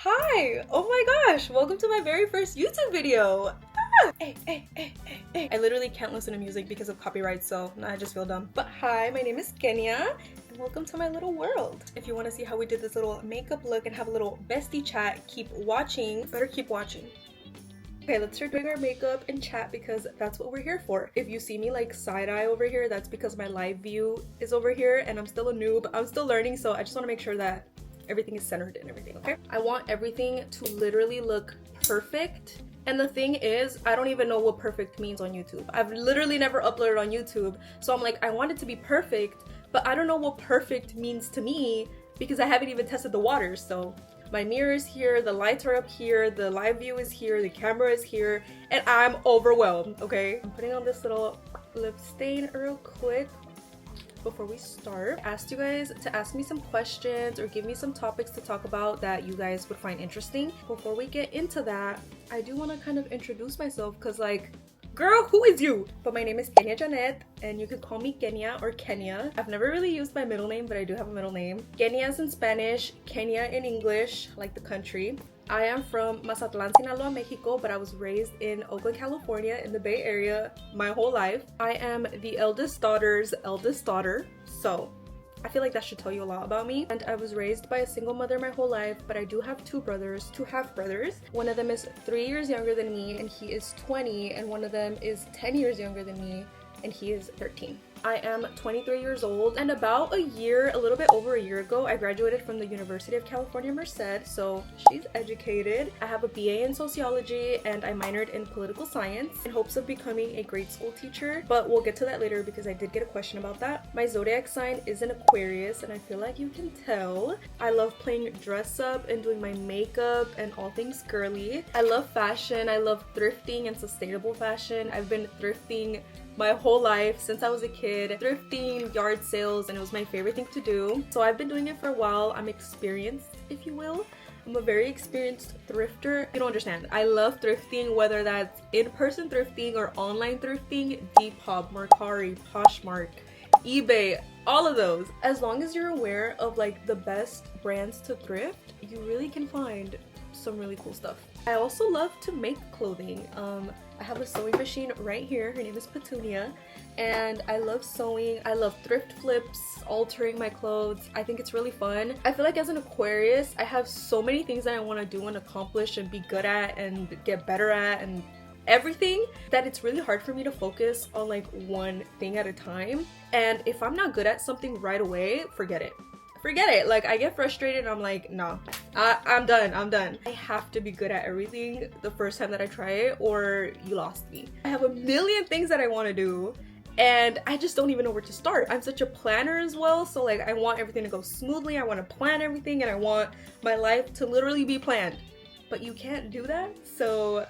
Hi! Oh my gosh! Welcome to my very first YouTube video! Hey. I literally can't listen to music because of copyright, so now I just feel dumb. But hi, my name is Kenia, and welcome to my little world. If you want to see how we did this little makeup look and have a little bestie chat, keep watching. Better keep watching. Okay, let's start doing our makeup and chat because that's what we're here for. If you see me like side-eye over here, that's because my live view is over here and I'm still a noob. I'm still learning, so I just want to make sure that everything is centered and everything, okay? I want everything to literally look perfect. And the thing is, I don't even know what perfect means on YouTube. I've literally never uploaded on YouTube. So I'm like, I want it to be perfect, but I don't know what perfect means to me because I haven't even tested the waters. So my mirror is here, the lights are up here, the live view is here, the camera is here, and I'm overwhelmed, okay? I'm putting on this little lip stain real quick before we start. I asked you guys to ask me some questions or give me some topics to talk about that you guys would find interesting. Before we get into that, I do want to kind of introduce myself because like, girl, who is you? But my name is Kenia Janet and you could call me Kenia or Kenia. I've never really used my middle name, but I do have a middle name. Kenia is in Spanish, Kenia in English, like the country. I am from Mazatlan, Sinaloa, Mexico, but I was raised in Oakland, California in the Bay Area my whole life. I am the eldest daughter's eldest daughter, so I feel like that should tell you a lot about me. And I was raised by a single mother my whole life, but I do have two half brothers. One of them is 3 years younger than me and he is 20, and one of them is 10 years younger than me and he is 13. I am 23 years old, and about a little bit over a year ago, I graduated from the University of California, Merced, so she's educated. I have a BA in sociology and I minored in political science in hopes of becoming a grade school teacher, but we'll get to that later because I did get a question about that. My zodiac sign is an Aquarius and I feel like you can tell. I love playing dress up and doing my makeup and all things girly. I love fashion. I love thrifting and sustainable fashion. I've been thrifting my whole life since I was a kid, thrifting, yard sales, and it was my favorite thing to do. So I've been doing it for a while. I'm experienced, if you will. I'm a very experienced thrifter. You don't understand. I love thrifting, whether that's in-person thrifting or online thrifting, Depop, Mercari, Poshmark, eBay, all of those. As long as you're aware of like the best brands to thrift, you really can find some really cool stuff. I also love to make clothing. I have a sewing machine right here. Her name is Petunia, and I love sewing. I love thrift flips, altering my clothes. I think it's really fun. I feel like as an Aquarius, I have so many things that I want to do and accomplish and be good at and get better at and everything that it's really hard for me to focus on like one thing at a time. And if I'm not good at something right away, forget it. Like I get frustrated and I'm like, no, I'm done. I have to be good at everything the first time that I try it or you lost me. I have a million things that I want to do and I just don't even know where to start. I'm such a planner as well, so like I want everything to go smoothly. I want to plan everything and I want my life to literally be planned, but you can't do that. So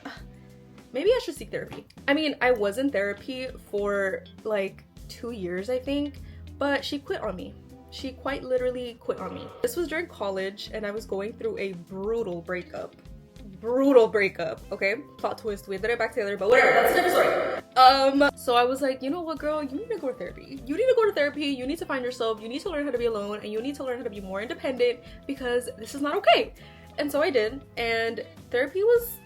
maybe I should seek therapy. I mean, I was in therapy for like 2 years, I think, but she quit on me. She quite literally quit on me. This was during college and I was going through a brutal breakup, okay? Plot twist, we ended up back together, but whatever, that's a different story. So I was like, you know what, girl, you need to go to therapy. You need to find yourself, you need to learn how to be alone, and you need to learn how to be more independent because this is not okay. And so I did, and therapy was,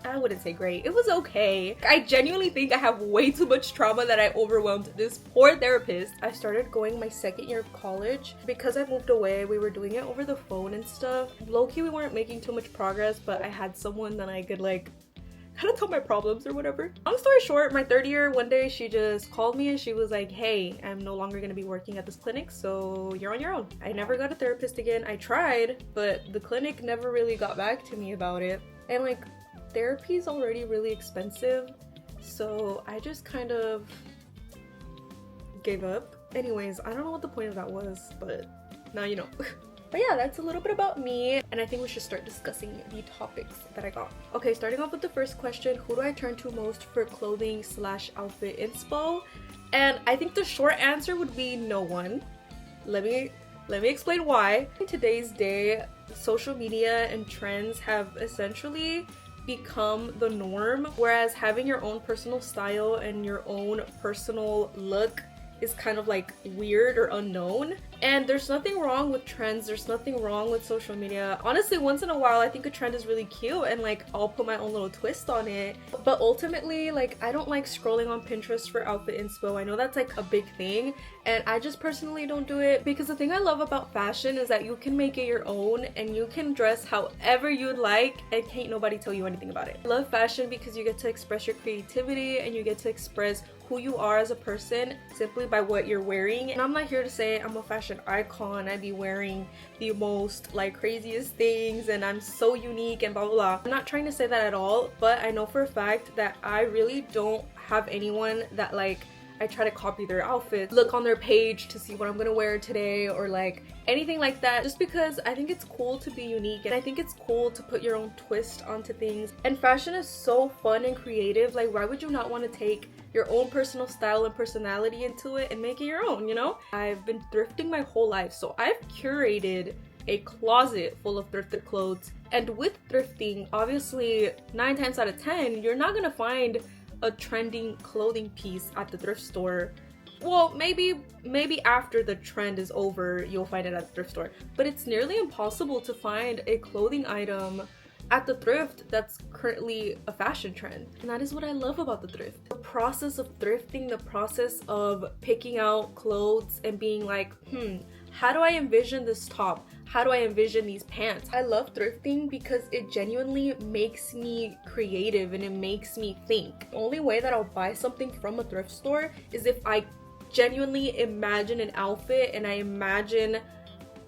I wouldn't say great. It was okay. I genuinely think I have way too much trauma that I overwhelmed this poor therapist. I started going my second year of college. Because I moved away, we were doing it over the phone and stuff. Low-key, we weren't making too much progress, but I had someone that I could like kind of tell my problems or whatever. Long story short, my third year, one day she just called me and she was like, hey, I'm no longer gonna be working at this clinic, so you're on your own. I never got a therapist again. I tried, but the clinic never really got back to me about it. And like, therapy is already really expensive, so I just kind of gave up. Anyways, I don't know what the point of that was, but now you know. But yeah, that's a little bit about me, and I think we should start discussing the topics that I got. Okay, starting off with the first question, who do I turn to most for clothing / outfit inspo? And I think the short answer would be no one. Let me explain why. In today's day, social media and trends have essentially become the norm, whereas having your own personal style and your own personal look is kind of like weird or unknown. And there's nothing wrong with trends, there's nothing wrong with social media. Honestly, once in a while I think a trend is really cute and like I'll put my own little twist on it. But ultimately, like, I don't like scrolling on Pinterest for outfit inspo. I know that's like a big thing, and I just personally don't do it because the thing I love about fashion is that you can make it your own and you can dress however you'd like and can't nobody tell you anything about it. I love fashion because you get to express your creativity and you get to express who you are as a person simply by what you're wearing. And I'm not here to say I'm a fashion icon, I be wearing the most like craziest things and I'm so unique and blah blah blah. I'm not trying to say that at all, but I know for a fact that I really don't have anyone that like I try to copy their outfits, look on their page to see what I'm gonna wear today or like anything like that, just because I think it's cool to be unique and I think it's cool to put your own twist onto things. And fashion is so fun and creative. Like, why would you not want to take your own personal style and personality into it and make it your own, you know? I've been thrifting my whole life, so I've curated a closet full of thrifted clothes. And with thrifting, obviously 9 times out of 10 you're not gonna find a trending clothing piece at the thrift store. Well, maybe after the trend is over you'll find it at the thrift store, but it's nearly impossible to find a clothing item at the thrift that's currently a fashion trend. And that is what I love about the thrift. The process of thrifting, the process of picking out clothes and being like, how do I envision this top? How do I envision these pants? I love thrifting because it genuinely makes me creative and it makes me think. The only way that I'll buy something from a thrift store is if I genuinely imagine an outfit and I imagine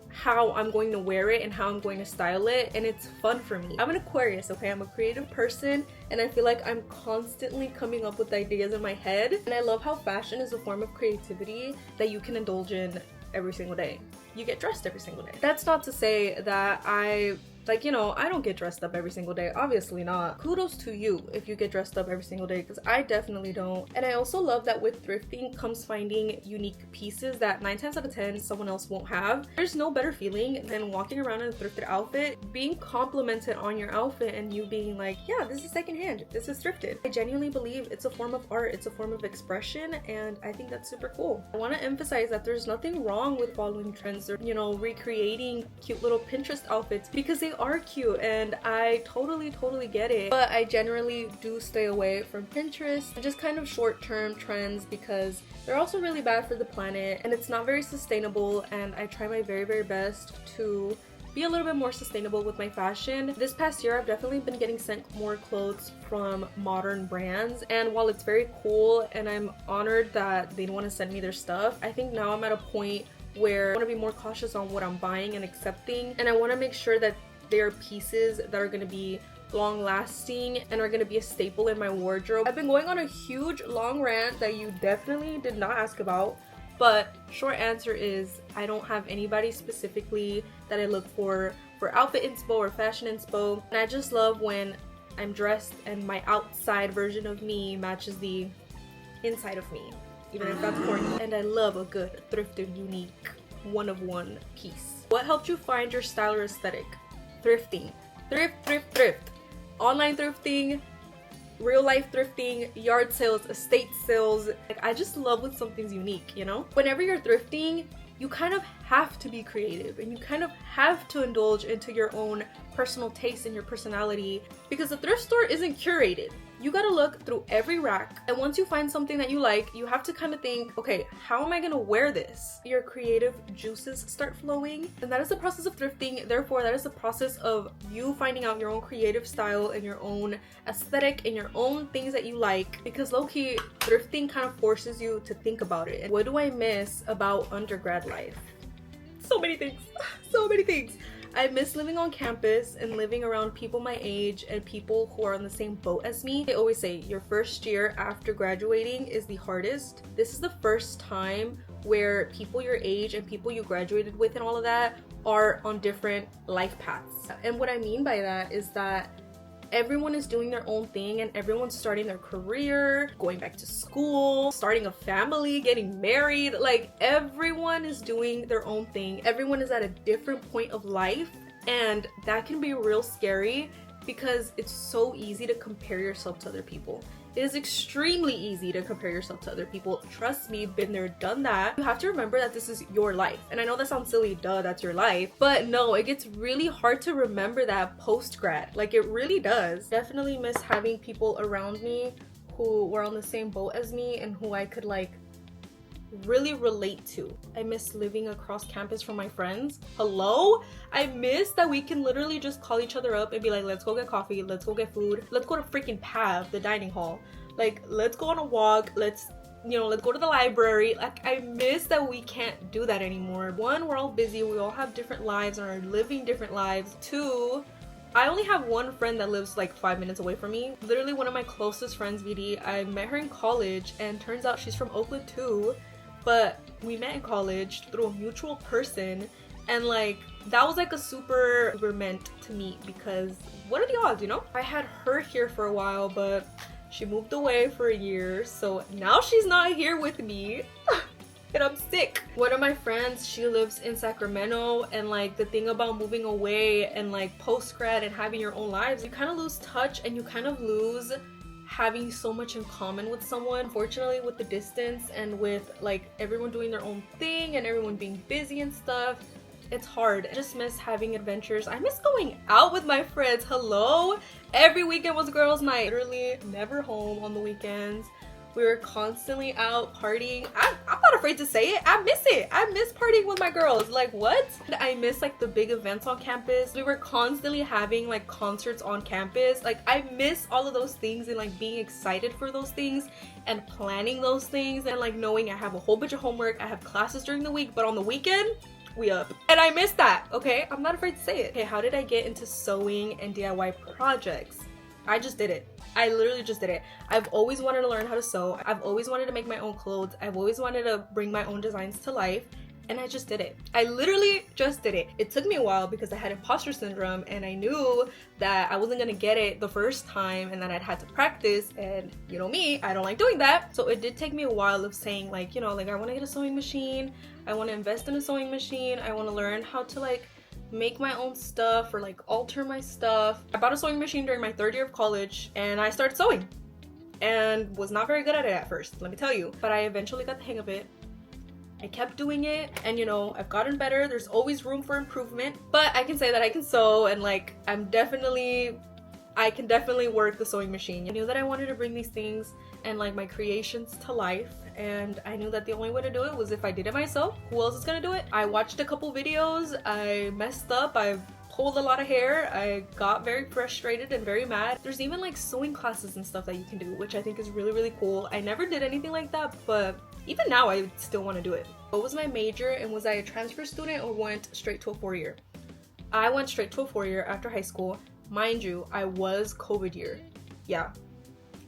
how I'm going to wear it and how I'm going to style it, and it's fun for me. I'm an Aquarius, okay? I'm a creative person and I feel like I'm constantly coming up with ideas in my head, and I love how fashion is a form of creativity that you can indulge in every single day. You get dressed every single day. That's not to say that I don't get dressed up every single day, obviously not. Kudos to you if you get dressed up every single day, because I definitely don't. And I also love that with thrifting comes finding unique pieces that 9 times out of 10 someone else won't have. There's no better feeling than walking around in a thrifted outfit, being complimented on your outfit and you being like, yeah, this is secondhand, this is thrifted. I genuinely believe it's a form of art, it's a form of expression, and I think that's super cool. I want to emphasize that there's nothing wrong with following trends or, you know, recreating cute little Pinterest outfits, because they are cute and I totally get it. But I generally do stay away from Pinterest and just kind of short-term trends because they're also really bad for the planet and it's not very sustainable, and I try my very best to be a little bit more sustainable with my fashion. This past year I've definitely been getting sent more clothes from modern brands, and while it's very cool and I'm honored that they want to send me their stuff, I think now I'm at a point where I want to be more cautious on what I'm buying and accepting, and I want to make sure that they're pieces that are going to be long lasting and are going to be a staple in my wardrobe. I've been going on a huge long rant that you definitely did not ask about, but short answer is I don't have anybody specifically that I look for outfit inspo or fashion inspo, and I just love when I'm dressed and my outside version of me matches the inside of me, even if that's corny. And I love a good thrifted, unique, one-of-one piece. What helped you find your style or aesthetic? Thrifting. Thrift. Online thrifting, real life thrifting, yard sales, estate sales. Like, I just love when something's unique, you know? Whenever you're thrifting, you kind of have to be creative and you kind of have to indulge into your own personal taste and your personality, because the thrift store isn't curated. You gotta look through every rack, and once you find something that you like, you have to kind of think, okay, how am I gonna wear this? Your creative juices start flowing, and that is the process of thrifting. Therefore, that is the process of you finding out your own creative style and your own aesthetic and your own things that you like, because low-key, thrifting kind of forces you to think about it. What do I miss about undergrad life? So many things. So many things. I miss living on campus and living around people my age and people who are on the same boat as me. I always say your first year after graduating is the hardest. This is the first time where people your age and people you graduated with and all of that are on different life paths. And what I mean by that is that everyone is doing their own thing and everyone's starting their career, going back to school, starting a family, getting married. Like, everyone is doing their own thing. Everyone is at a different point of life, and that can be real scary because it's so easy to compare yourself to other people. It is extremely easy to compare yourself to other people. Trust me, been there, done that. You have to remember that this is your life. And I know that sounds silly, duh, that's your life. But no, it gets really hard to remember that post-grad. Like, it really does. Definitely miss having people around me who were on the same boat as me and who I could like really relate to. I miss living across campus from my friends. Hello? I miss that we can literally just call each other up and be like, let's go get coffee, let's go get food, let's go to freaking PAV, the dining hall. Like, let's go on a walk, let's go to the library. Like, I miss that we can't do that anymore. One, we're all busy, we all have different lives and are living different lives. Two, I only have one friend that lives like 5 minutes away from me. Literally one of my closest friends, VD. I met her in college and turns out she's from Oakland too. But we met in college through a mutual person, and like that was like a super meant to meet, because what are the odds, you know? I had her here for a while, but she moved away for a year, so now she's not here with me. And I'm sick. One of my friends, she lives in Sacramento, and like the thing about moving away and like post-grad and having your own lives, you kind of lose touch and you kind of lose having so much in common with someone. Unfortunately, with the distance and with like everyone doing their own thing and everyone being busy and stuff, it's hard. I just miss having adventures. I miss going out with my friends. Hello? Every weekend was girls' night. Literally never home on the weekends. We were constantly out partying. I'm not afraid to say it. I miss it. I miss partying with my girls. Like, what? I miss like the big events on campus. We were constantly having like concerts on campus. Like, I miss all of those things and like being excited for those things and planning those things and like knowing I have a whole bunch of homework. I have classes during the week, but on the weekend, we up. And I miss that, okay? I'm not afraid to say it. Okay, how did I get into sewing and DIY projects? I just did it. I literally just did it. I've always wanted to learn how to sew. I've always wanted to make my own clothes. I've always wanted to bring my own designs to life. And I just did it. I literally just did it. It took me a while because I had imposter syndrome and I knew that I wasn't gonna get it the first time and that I'd had to practice, and you know me, I don't like doing that. So it did take me a while of saying like, you know, like I wanna get a sewing machine. I wanna invest in a sewing machine. I wanna learn how to like make my own stuff or like alter my stuff. I bought a sewing machine during my 3rd year of college and I started sewing and was not very good at it at first, let me tell you, but I eventually got the hang of it. I kept doing it and you know, I've gotten better. There's always room for improvement, but I can say that I can sew and like I can definitely work the sewing machine. I knew that I wanted to bring these things and like my creations to life, and I knew that the only way to do it was if I did it myself. Who else is gonna do it? I watched a couple videos, I messed up, I pulled a lot of hair, I got very frustrated and very mad. There's even like sewing classes and stuff that you can do, which I think is really, really cool. I never did anything like that, but even now I still want to do it. What was my major, and was I a transfer student or went straight to a 4-year? I went straight to a 4-year after high school. Mind you, I was COVID year. Yeah,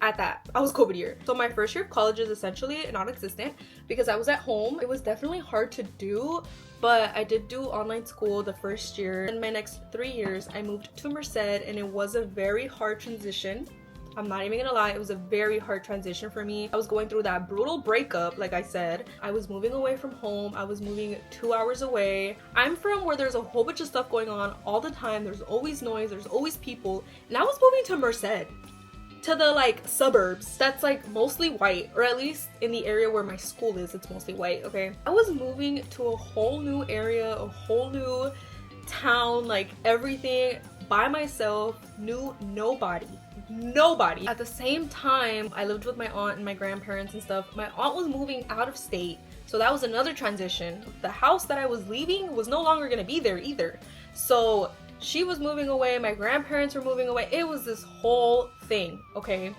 at that, I was COVID year. So my first year of college is essentially non-existent because I was at home. It was definitely hard to do, but I did do online school the first year. In my next 3 years, I moved to Merced, and it was a very hard transition. I'm not even gonna lie, it was a very hard transition for me. I was going through that brutal breakup, like I said. I was moving away from home. I was moving 2 hours away. I'm from where there's a whole bunch of stuff going on all the time. There's always noise, there's always people. And I was moving to Merced, to the like suburbs that's like mostly white, or at least in the area where my school is, it's mostly white, okay? I was moving to a whole new area, a whole new town, like everything by myself, knew nobody. At the same time, I lived with my aunt and my grandparents and stuff. My aunt was moving out of state, so that was another transition. The house that I was leaving was no longer gonna be there either. So she was moving away, my grandparents were moving away. It was this whole thing, okay?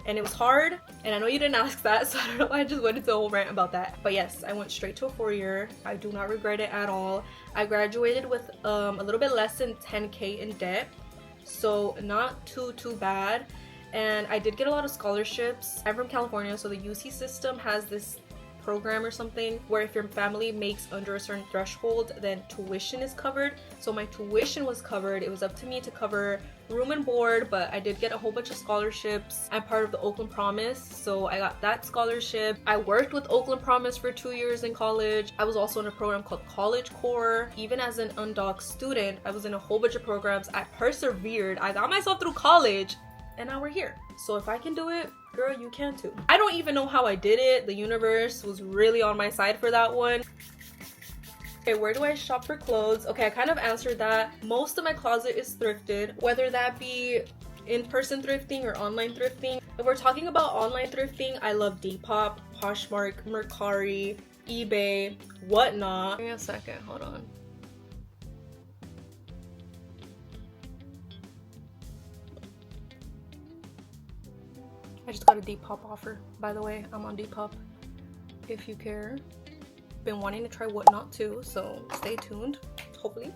And it was hard, and I know you didn't ask that, so I don't know why I just went into a whole rant about that. But yes, I went straight to a 4-year. I do not regret it at all. I graduated with a little bit less than 10K in debt, so not too bad. And I did get a lot of scholarships. I'm from California, so the UC system has this program or something where if your family makes under a certain threshold, then tuition is covered. So my tuition was covered. It was up to me to cover room and board, but I did get a whole bunch of scholarships. I'm part of the Oakland Promise, so I got that scholarship. I worked with Oakland Promise for 2 years in college. I was also in a program called College Core. Even as an undocked student, I was in a whole bunch of programs. I persevered. I got myself through college, and now we're here. So if I can do it, girl, you can too. I don't even know how I did it. The universe was really on my side for that one. Okay, where do I shop for clothes? Okay, I kind of answered that. Most of my closet is thrifted, whether that be in-person thrifting or online thrifting. If we're talking about online thrifting, I love Depop, Poshmark, Mercari, eBay, whatnot. Give me a second, hold on. I just got a Depop offer, by the way. I'm on Depop if you care. Been wanting to try whatnot too, so stay tuned, hopefully.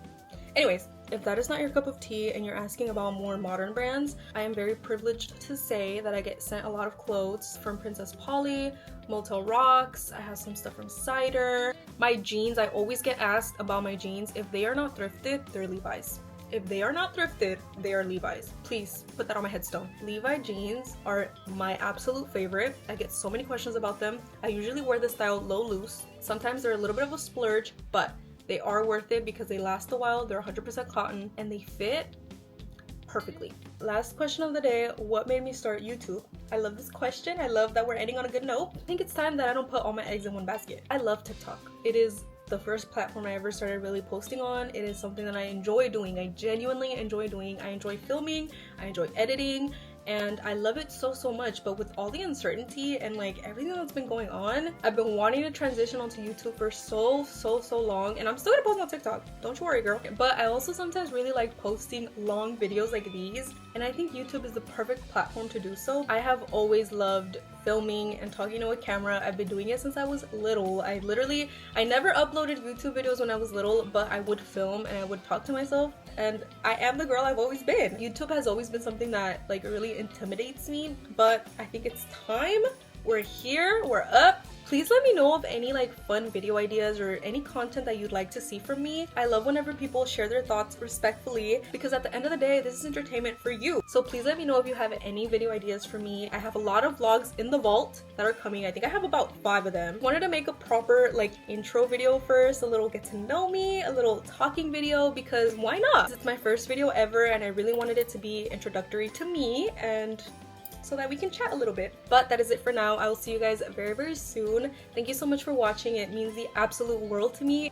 Anyways, if that is not your cup of tea and you're asking about more modern brands, I am very privileged to say that I get sent a lot of clothes from Princess Polly, Motel Rocks. I have some stuff from Cider. My jeans, I always get asked about my jeans. If they are not thrifted, they're Levi's. If they are not thrifted, they are Levi's. Please put that on my headstone. Levi jeans are my absolute favorite. I get so many questions about them. I usually wear the style low loose. Sometimes they're a little bit of a splurge, but they are worth it because they last a while. They're 100% cotton and they fit perfectly. Last question of the day, what made me start YouTube? I love this question. I love that we're ending on a good note. I think it's time that I don't put all my eggs in one basket. I love TikTok. It is the first platform I ever started really posting on. It is something that I enjoy doing. I genuinely enjoy doing. I enjoy filming, I enjoy editing, and I love it so much. But with all the uncertainty and like everything that's been going on, I've been wanting to transition onto YouTube for so long, and I'm still gonna post on TikTok, don't you worry, girl. But I also sometimes really like posting long videos like these, and I think YouTube is the perfect platform to do so. I have always loved filming and talking to a camera. I've been doing it since I was little. I never uploaded YouTube videos when I was little, but I would film and I would talk to myself, and I am the girl I've always been. YouTube has always been something that like really intimidates me, but I think it's time. We're here, we're up. Please let me know of any like fun video ideas or any content that you'd like to see from me. I love whenever people share their thoughts respectfully, because at the end of the day, this is entertainment for you. So please let me know if you have any video ideas for me. I have a lot of vlogs in the vault that are coming. I think I have about 5 of them. Wanted to make a proper like intro video first, a little get to know me, a little talking video, because why not? It's my first video ever and I really wanted it to be introductory to me and so that we can chat a little bit. But that is it for now. I will see you guys very soon. Thank you so much for watching. It means the absolute world to me.